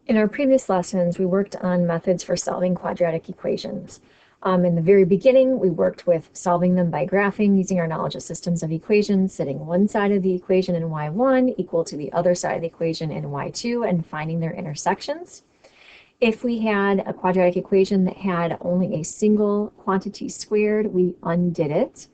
In our previous lessons, we worked on methods for solving quadratic equations. In the very beginning, we worked with solving them by graphing using our knowledge of systems of equations, setting one side of the equation in y1 equal to the other side of the equation in y2 and finding their intersections. If we had a quadratic equation that had only a single quantity squared, we undid it.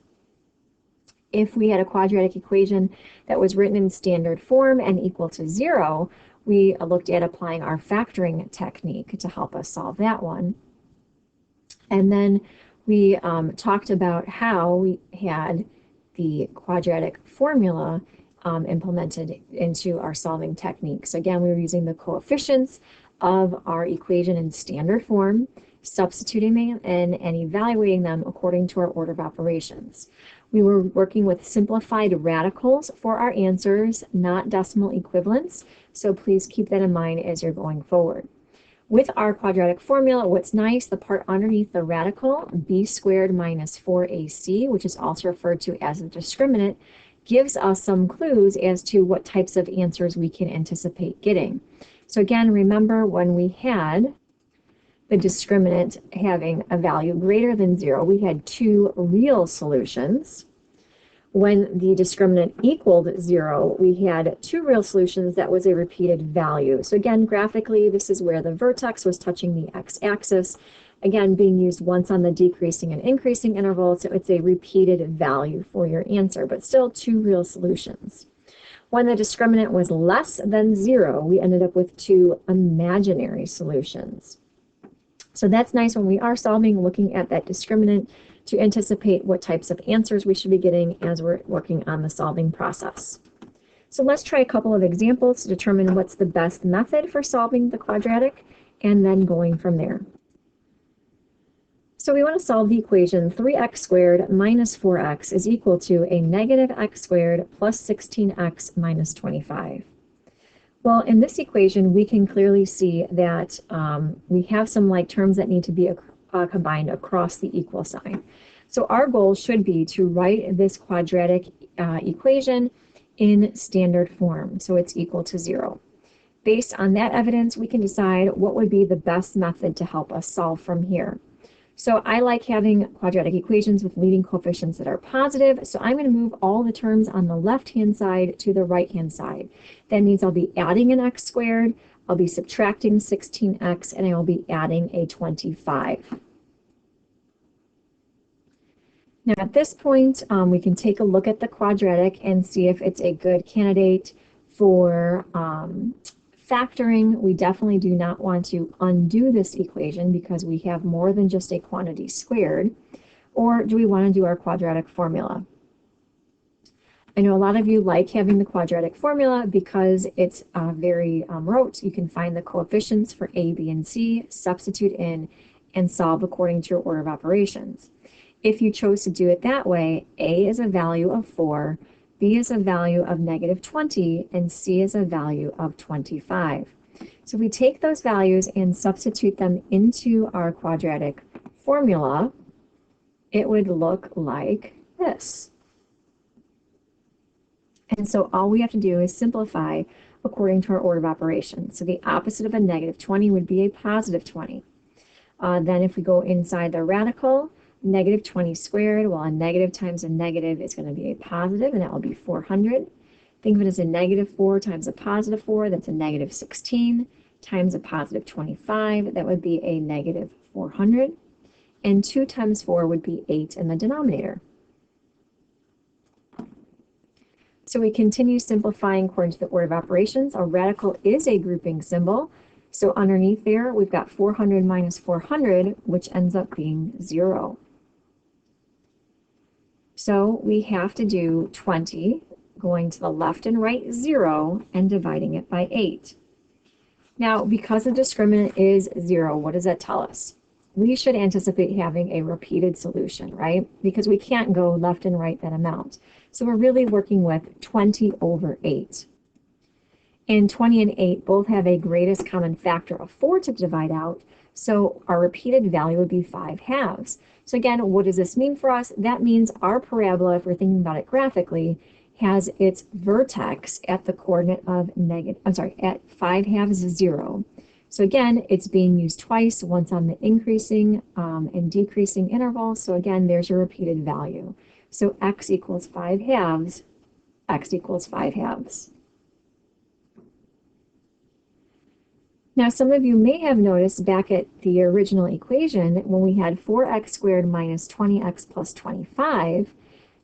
If we had a quadratic equation that was written in standard form and equal to 0, we looked at applying our factoring technique to help us solve that one. And then we talked about how we had the quadratic formula implemented into our solving techniques. Again, we were using the coefficients of our equation in standard form, substituting them in and evaluating them according to our order of operations. We were working with simplified radicals for our answers, not decimal equivalents, so please keep that in mind as you're going forward. With our quadratic formula, what's nice, the part underneath the radical, b squared minus 4ac, which is also referred to as the discriminant, gives us some clues as to what types of answers we can anticipate getting. So again, remember when we had the discriminant having a value greater than 0, we had two real solutions. When the discriminant equaled 0, we had two real solutions that was a repeated value. So again, graphically, this is where the vertex was touching the x-axis, again, being used once on the decreasing and increasing interval, so it's a repeated value for your answer, but still two real solutions. When the discriminant was less than 0, we ended up with two imaginary solutions. So that's nice when we are solving, looking at that discriminant to anticipate what types of answers we should be getting as we're working on the solving process. So let's try a couple of examples to determine what's the best method for solving the quadratic and then going from there. So we want to solve the equation 3x squared minus 4x is equal to a negative x squared plus 16x minus 25. Well, in this equation, we can clearly see that we have some like terms that need to be combined across the equal sign. So our goal should be to write this quadratic equation in standard form, so it's equal to 0. Based on that evidence, we can decide what would be the best method to help us solve from here. So I like having quadratic equations with leading coefficients that are positive, so I'm going to move all the terms on the left-hand side to the right-hand side. That means I'll be adding an x squared, I'll be subtracting 16x, and I will be adding a 25. Now at this point, we can take a look at the quadratic and see if it's a good candidate for factoring. We definitely do not want to undo this equation because we have more than just a quantity squared. Or do we want to do our quadratic formula? I know a lot of you like having the quadratic formula because it's very rote. You can find the coefficients for a, b, and c, substitute in, and solve according to your order of operations. If you chose to do it that way, a is a value of 4, b is a value of negative 20, and c is a value of 25. So we take those values and substitute them into our quadratic formula, it would look like this. And so all we have to do is simplify according to our order of operations. So the opposite of a negative 20 would be a positive 20. Then if we go inside the radical, negative 20 squared, well, a negative times a negative is going to be a positive, and that will be 400. Think of it as a negative 4 times a positive 4, that's a negative 16, times a positive 25, that would be a negative 400. And 2 times 4 would be 8 in the denominator. So we continue simplifying according to the order of operations. A radical is a grouping symbol. So underneath there, we've got 400 minus 400, which ends up being 0. So we have to do 20, going to the left and right 0, and dividing it by 8. Now, because the discriminant is 0, what does that tell us? We should anticipate having a repeated solution, right? Because we can't go left and right that amount. So we're really working with 20 over 8. And 20 and 8 both have a greatest common factor of 4 to divide out, so our repeated value would be 5/2. So again, what does this mean for us? That means our parabola, if we're thinking about it graphically, has its vertex at the coordinate of at 5/2 is 0. So again, it's being used twice, once on the increasing and decreasing interval. So again, there's your repeated value. So x equals 5 halves, x equals 5 halves. Now, some of you may have noticed back at the original equation when we had 4x squared minus 20x plus 25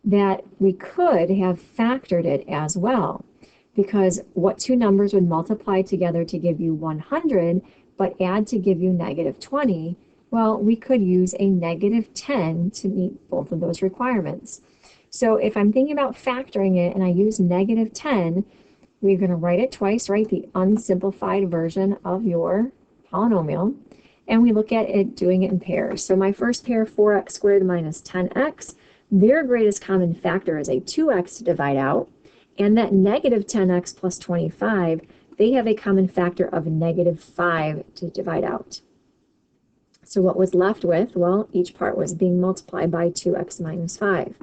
that we could have factored it as well, because what two numbers would multiply together to give you 100 but add to give you negative 20? Well, we could use a negative 10 to meet both of those requirements. So if I'm thinking about factoring it and I use negative 10, we're going to write it twice, right? The unsimplified version of your polynomial. And we look at it doing it in pairs. So my first pair, 4x squared minus 10x, their greatest common factor is a 2x to divide out. And that negative 10x plus 25, they have a common factor of negative 5 to divide out. So what was left with? Well, each part was being multiplied by 2x minus 5.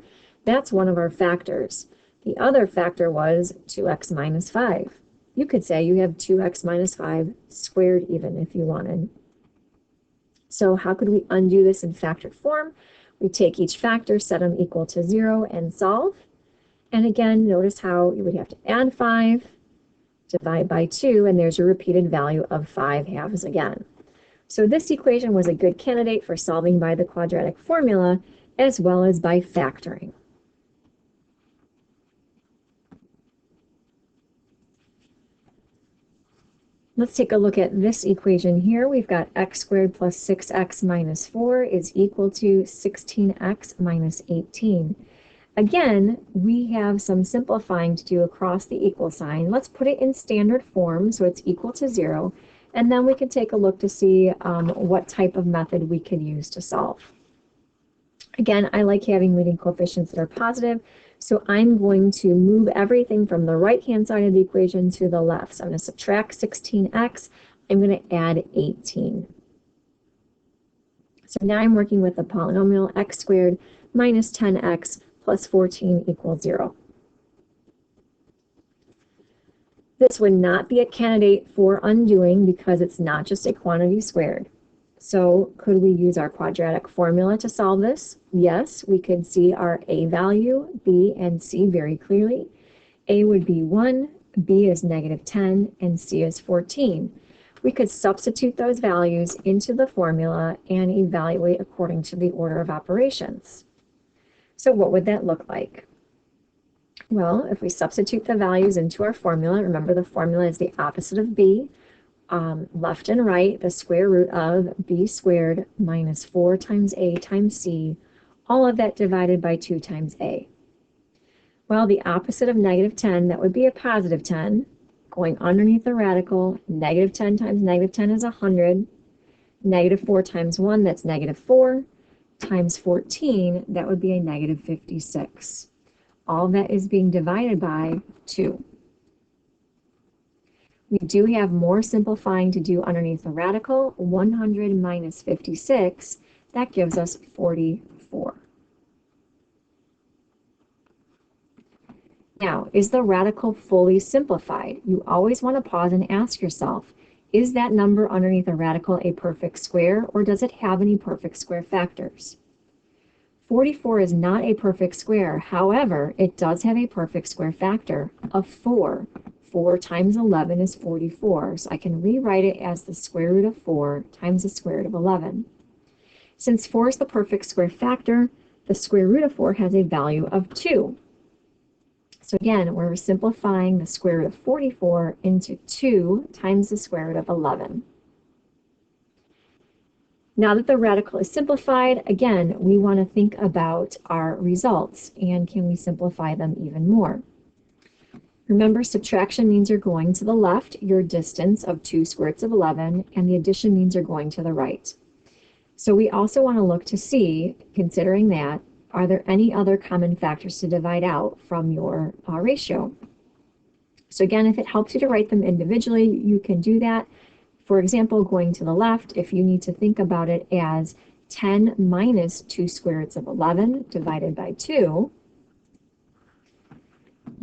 That's one of our factors. The other factor was 2x minus 5. You could say you have 2x minus 5 squared even if you wanted. So how could we undo this in factored form? We take each factor, set them equal to 0, and solve. And again, notice how you would have to add 5, divide by 2, and there's a repeated value of 5 halves again. So this equation was a good candidate for solving by the quadratic formula as well as by factoring. Let's take a look at this equation here. We've got x squared plus 6x minus 4 is equal to 16x minus 18. Again, we have some simplifying to do across the equal sign. Let's put it in standard form so it's equal to 0, and then we can take a look to see what type of method we can use to solve. Again, I like having leading coefficients that are positive, so I'm going to move everything from the right-hand side of the equation to the left. So I'm going to subtract 16x. I'm going to add 18. So now I'm working with the polynomial x squared minus 10x plus 14 equals 0. This would not be a candidate for undoing because it's not just a quantity squared. So could we use our quadratic formula to solve this? Yes, we could see our a value, b, and c very clearly. A would be 1, b is negative 10, and c is 14. We could substitute those values into the formula and evaluate according to the order of operations. So what would that look like? Well, if we substitute the values into our formula, remember the formula is the opposite of b. Left and right, the square root of b squared minus 4 times a times c, all of that divided by 2 times a. Well, the opposite of negative 10, that would be a positive 10. Going underneath the radical, negative 10 times negative 10 is 100. Negative 4 times 1, that's negative 4. Times 14, that would be a negative 56. All that is being divided by 2. We do have more simplifying to do underneath the radical. 100 minus 56, that gives us 44. Now, is the radical fully simplified? You always want to pause and ask yourself, is that number underneath the radical a perfect square, or does it have any perfect square factors? 44 is not a perfect square. However, it does have a perfect square factor of 4. 4 times 11 is 44, so I can rewrite it as the square root of 4 times the square root of 11. Since 4 is the perfect square factor, the square root of 4 has a value of 2. So again, we're simplifying the square root of 44 into 2 times the square root of 11. Now that the radical is simplified, again, we want to think about our results and can we simplify them even more. Remember, subtraction means you're going to the left, your distance of 2 square roots of 11, and the addition means you're going to the right. So we also want to look to see, considering that, are there any other common factors to divide out from your ratio? So again, if it helps you to write them individually, you can do that. For example, going to the left, if you need to think about it as 10 minus 2 square roots of 11 divided by 2,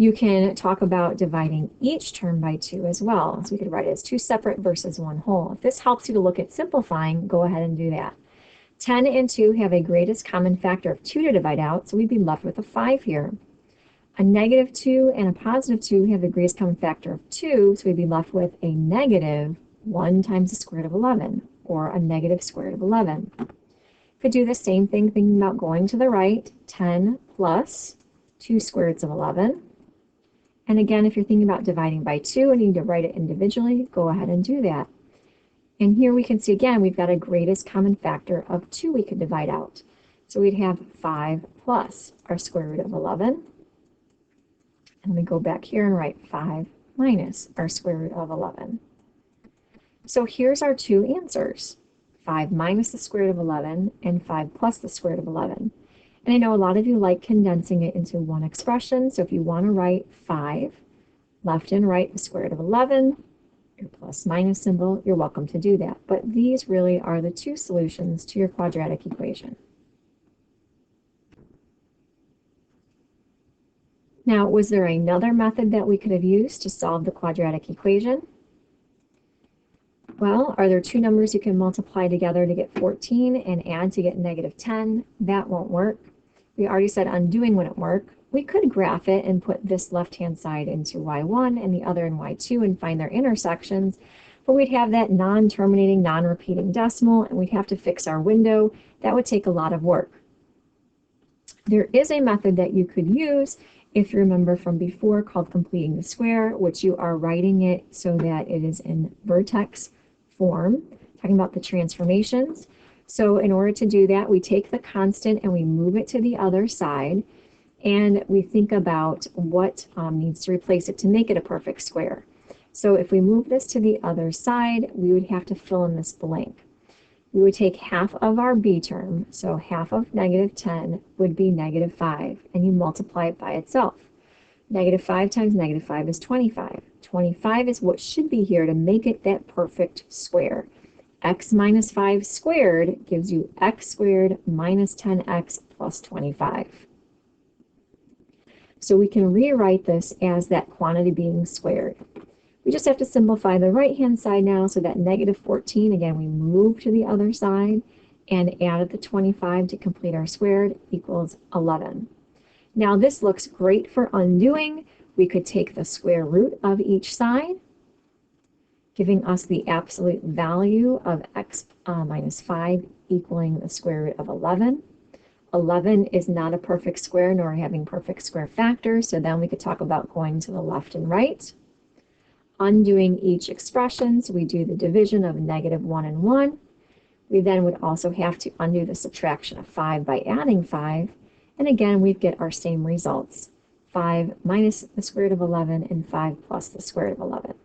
You can talk about dividing each term by 2 as well. So we could write it as 2 separate versus 1 whole. If this helps you to look at simplifying, go ahead and do that. 10 and 2 have a greatest common factor of 2 to divide out, so we'd be left with a 5 here. A negative 2 and a positive 2 have the greatest common factor of 2, so we'd be left with a negative 1 times the square root of 11, or a negative square root of 11. Could do the same thing thinking about going to the right, 10 plus 2 square roots of 11. And again, if you're thinking about dividing by 2 and you need to write it individually, go ahead and do that. And here we can see again, we've got a greatest common factor of 2 we could divide out. So we'd have 5 plus our square root of 11. And we go back here and write 5 minus our square root of 11. So here's our two answers, 5 minus the square root of 11 and 5 plus the square root of 11. And I know a lot of you like condensing it into one expression, so if you want to write 5, left and right the square root of 11, your plus minus symbol, you're welcome to do that. But these really are the two solutions to your quadratic equation. Now, was there another method that we could have used to solve the quadratic equation? Well, are there two numbers you can multiply together to get 14 and add to get negative 10? That won't work. We already said undoing wouldn't work. We could graph it and put this left-hand side into y1 and the other in y2 and find their intersections, but we'd have that non-terminating, non-repeating decimal, and we'd have to fix our window. That would take a lot of work. There is a method that you could use, if you remember from before, called completing the square, which you are writing it so that it is in vertex form, talking about the transformations. So in order to do that, we take the constant and we move it to the other side, and we think about what needs to replace it to make it a perfect square. So if we move this to the other side, we would have to fill in this blank. We would take half of our b term, so half of negative 10 would be negative 5, and you multiply it by itself. Negative 5 times negative 5 is 25. 25 is what should be here to make it that perfect square. X minus 5 squared gives you x squared minus 10x plus 25. So we can rewrite this as that quantity being squared. We just have to simplify the right-hand side now, so that negative 14, again, we move to the other side and add the 25 to complete our squared equals 11. Now this looks great for undoing. We could take the square root of each side, giving us the absolute value of x minus 5 equaling the square root of 11. 11 is not a perfect square, nor having perfect square factors, so then we could talk about going to the left and right. Undoing each expression, so we do the division of negative 1 and 1. We then would also have to undo the subtraction of 5 by adding 5, and again we get our same results, 5 minus the square root of 11 and 5 plus the square root of 11.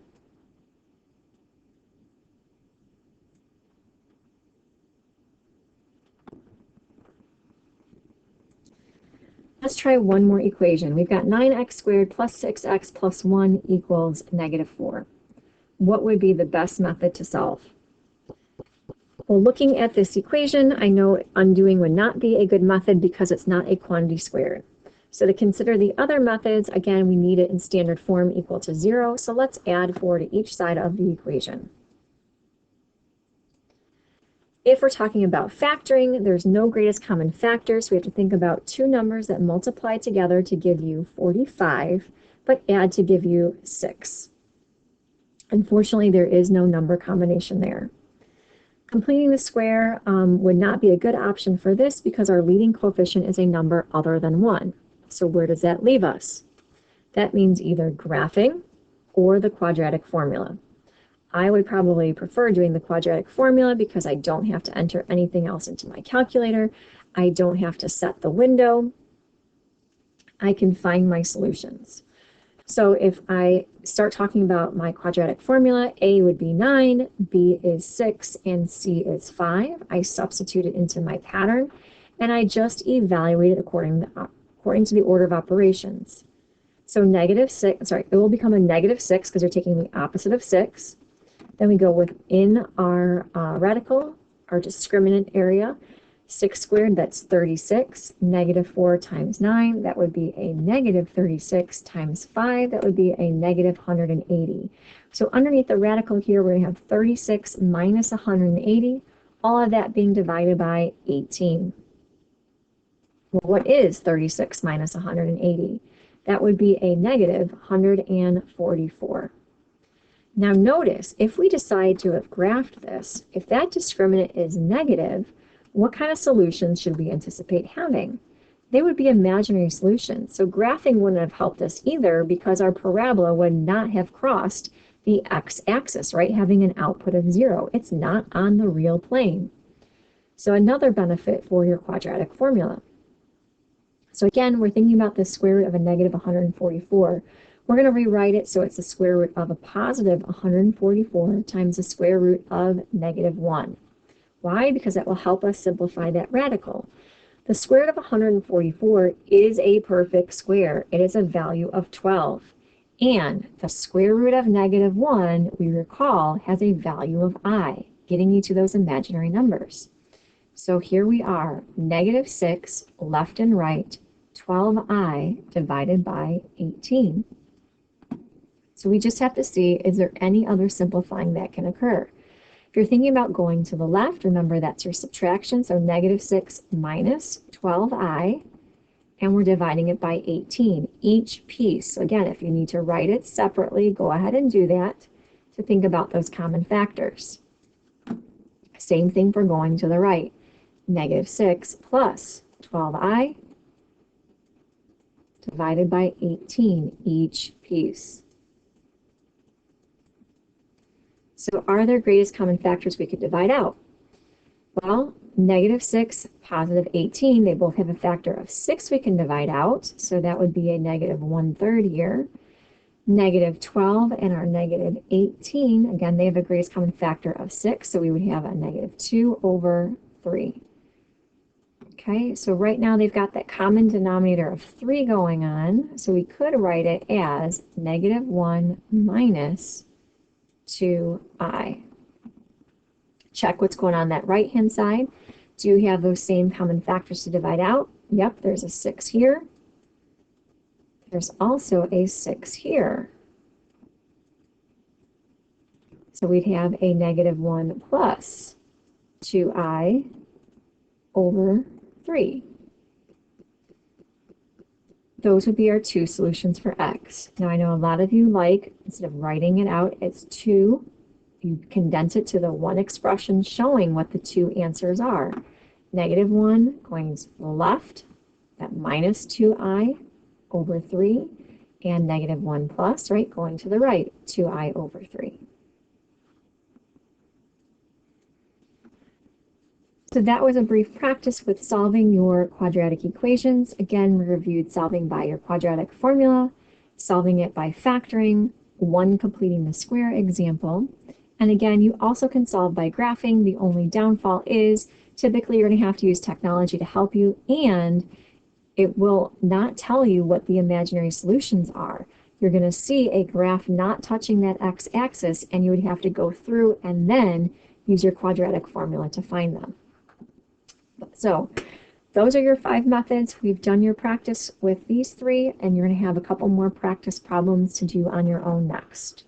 Let's try one more equation. We've got 9x squared plus 6x plus 1 equals negative 4. What would be the best method to solve? Well, looking at this equation, I know undoing would not be a good method because it's not a quantity squared. So to consider the other methods, again, we need it in standard form equal to 0. So let's add 4 to each side of the equation. If we're talking about factoring, there's no greatest common factor, so we have to think about two numbers that multiply together to give you 45, but add to give you 6. Unfortunately, there is no number combination there. Completing the square would not be a good option for this because our leading coefficient is a number other than 1. So where does that leave us? That means either graphing or the quadratic formula. I would probably prefer doing the quadratic formula because I don't have to enter anything else into my calculator. I don't have to set the window. I can find my solutions. So if I start talking about my quadratic formula, A would be 9, B is 6, and C is 5. I substitute it into my pattern, and I just evaluate it according to the order of operations. So it will become a negative 6 because you're taking the opposite of 6. Then we go within our radical, our discriminant area. 6 squared, that's 36. Negative 4 times 9, that would be a negative 36 times 5, that would be a negative 180. So underneath the radical here, we're going to have 36 minus 180, all of that being divided by 18. Well, what is 36 minus 180? That would be a negative 144. Now notice, if we decide to have graphed this, if that discriminant is negative, what kind of solutions should we anticipate having? They would be imaginary solutions. So graphing wouldn't have helped us either because our parabola would not have crossed the x-axis, right? Having an output of 0. It's not on the real plane. So another benefit for your quadratic formula. So again, we're thinking about the square root of a negative 144. We're going to rewrite it so it's the square root of a positive 144 times the square root of negative 1. Why? Because that will help us simplify that radical. The square root of 144 is a perfect square. It is a value of 12. And the square root of negative 1, we recall, has a value of I, getting you to those imaginary numbers. So here we are, negative 6, left and right, 12i divided by 18. So we just have to see, is there any other simplifying that can occur? If you're thinking about going to the left, remember that's your subtraction, so negative 6 minus 12i, and we're dividing it by 18, each piece. So again, if you need to write it separately, go ahead and do that to think about those common factors. Same thing for going to the right. Negative 6 plus 12i divided by 18, each piece. So are there greatest common factors we could divide out? Well, negative 6, positive 18, they both have a factor of 6 we can divide out. So that would be a negative 1/3 here. Negative 12 and our negative 18, again, they have a greatest common factor of 6. So we would have a negative 2/3. Okay, so right now they've got that common denominator of 3 going on. So we could write it as negative 1 minus 2i. Check what's going on that right-hand side. Do you have those same common factors to divide out? Yep, there's a 6 here. There's also a 6 here. So we'd have a negative 1 plus 2i over 3. Those would be our two solutions for x. Now I know a lot of you like, instead of writing it out, it's 2. You condense it to the one expression showing what the two answers are. Negative 1 going to the left, that minus 2i over 3, and negative 1 plus, right, going to the right, 2i over 3. So that was a brief practice with solving your quadratic equations. Again, we reviewed solving by your quadratic formula, solving it by factoring, one completing the square example. And again, you also can solve by graphing. The only downfall is typically you're going to have to use technology to help you, and it will not tell you what the imaginary solutions are. You're going to see a graph not touching that x-axis, and you would have to go through and then use your quadratic formula to find them. So those are your 5 methods. We've done your practice with these 3, and you're going to have a couple more practice problems to do on your own next.